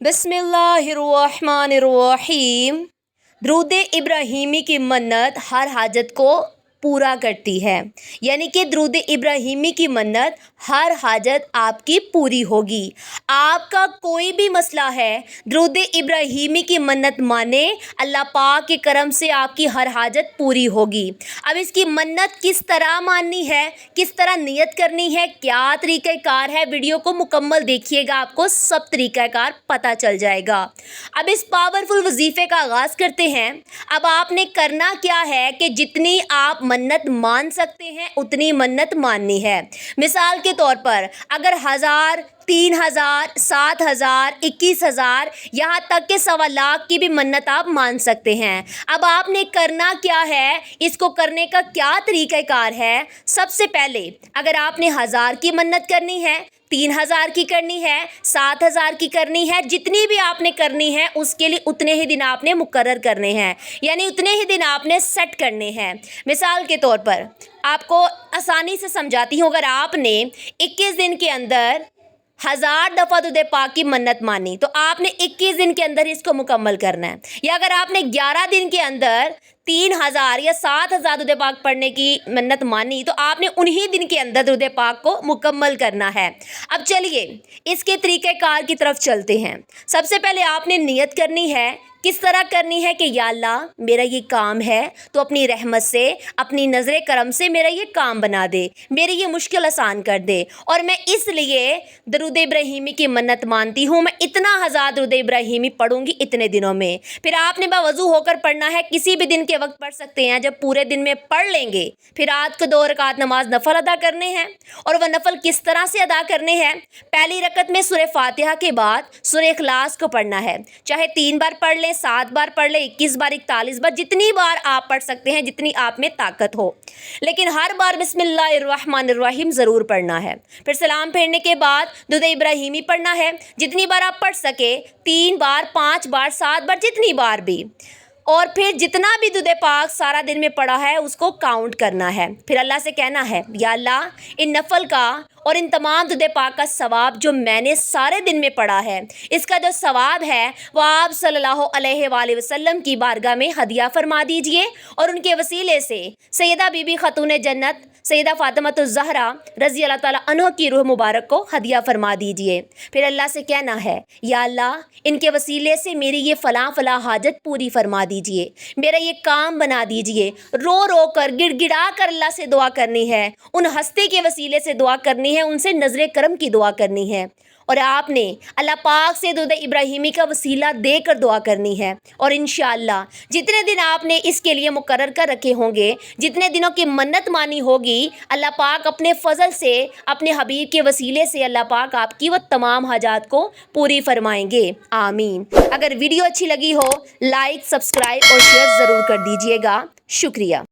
बिस्मिल्लाहिर्रहमानिर्रहीम। दरूद इब्राहीमी की मन्नत हर हाजत को पूरा करती है, यानी कि दरूद इब्राहीमी की मन्नत हर हाजत आपकी पूरी होगी। आपका कोई भी मसला है, दरूद इब्राहीमी की मन्नत माने, अल्लाह पाक के करम से आपकी हर हाजत पूरी होगी। अब इसकी मन्नत किस तरह माननी है, किस तरह नियत करनी है, क्या तरीक़ाकार है, वीडियो को मुकम्मल देखिएगा, आपको सब तरीक़ाकार पता चल जाएगा। अब इस पावरफुल वजीफ़े का आगाज़ करते हैं। अब आपने करना क्या है कि जितनी आप मन्नत मान सकते हैं उतनी मन्नत माननी है। मिसाल के तौर पर अगर 1000, 3000, 7000, 21000, यहाँ तक के 1.25 लाख की भी मन्नत आप मान सकते हैं। अब आपने करना क्या है, इसको करने का क्या तरीक़ाकार है। सबसे पहले अगर आपने 1000 की मन्नत करनी है, 3000 की करनी है, 7000 की करनी है, जितनी भी आपने करनी है उसके लिए उतने ही दिन आपने मुकर्रर करने हैं, यानी उतने ही दिन आपने सेट करने हैं। मिसाल के तौर पर आपको आसानी से समझाती हूँ। अगर आपने 21 दिन के अंदर 1000 दफ़ा दुरूद पाक की मन्नत मानी तो आपने 21 दिन के अंदर इसको मुकम्मल करना है। या अगर आपने 11 दिन के अंदर 3000 या 7000 दुरूद पाक पढ़ने की मन्नत मानी तो आपने उन्हीं दिन के अंदर दुरूद पाक को मुकम्मल करना है। अब चलिए इसके तरीक़ाकार की तरफ चलते हैं। सबसे पहले आपने नियत करनी है। किस तरह करनी है कि या अल्लाह मेरा ये काम है तो अपनी रहमत से, अपनी नज़र करम से मेरा ये काम बना दे, मेरी ये मुश्किल आसान कर दे, और मैं इसलिए दरूद इब्राहीमी की मन्नत मानती हूँ। मैं इतना 1000 दरूद इब्राहीमी पढ़ूंगी इतने दिनों में। फिर आपने बावज़ू होकर पढ़ना है, किसी भी दिन के वक्त पढ़ सकते हैं। जब पूरे दिन में पढ़ लेंगे फिर रात को 2 रकात नमाज नफल अदा करने हैं। और वह नफल किस तरह से अदा करने हैं। पहली रकत में सूरह फातिहा के बाद सूरह इखलास को पढ़ना है, चाहे 3 बार पढ़ लें, 7 बार पढ़ ले, 21 बार, 41 बार, जितनी बार आप पढ़ सकते हैं, जितनी आप में ताकत हो। लेकिन हर बार बिस्मिल्लाहिर्रहमानिर्रहीम ज़रूर पढ़ना है। फिर सलाम फेरने के बाद दुरूद इब्राहीमी पढ़ना है, जितनी बार आप पढ़ सके, 3 बार, 5 बार, 7 बार, जितनी बार भी। और फिर जितना भी दुरूद पाक सारा दिन में पढ़ा है उसको काउंट करना है। फिर अल्लाह से कहना है, या अल्लाह इन नफल का और इन तमाम दुरूद पाक का सवाब जो मैंने सारे दिन में पढ़ा है, इसका जो सवाब है वह आप सल्लल्लाहु अलैहि वसल्लम की बारगाह में हदिया फरमा दीजिए। और उनके वसीले से सैयदा बीबी खतून जन्नत सैयदा फातिमातुज़ ज़हरा रज़ी अल्लाह ताला अन्हा की रूह मुबारक को हदिया फरमा दीजिए। फिर अल्लाह से कहना है, या अल्लाह इनके वसीले से मेरी ये फ़लाँ हाजत पूरी फरमा दीजिए, मेरा ये काम बना दीजिए। रो रो कर, गिड़गिड़ा कर अल्लाह से दुआ करनी है। उन हस्ती के वसीले से दुआ करनी है, उनसे नज़र करम की दुआ करनी है। और आपने अल्लाह पाक से दुरूद इब्राहीमी का वसीला देकर दुआ करनी है। और इंशाअल्लाह जितने दिन आपने इसके लिए मुकर्रर कर रखे होंगे, जितने दिनों की मन्नत मानी होगी, अल्लाह पाक अपने फ़ज़ल से, अपने हबीब के वसीले से अल्लाह पाक आपकी वो तमाम हाजात को पूरी फरमाएंगे। आमीन। अगर वीडियो अच्छी लगी हो लाइक, सब्सक्राइब और शेयर ज़रूर कर दीजिएगा। शुक्रिया।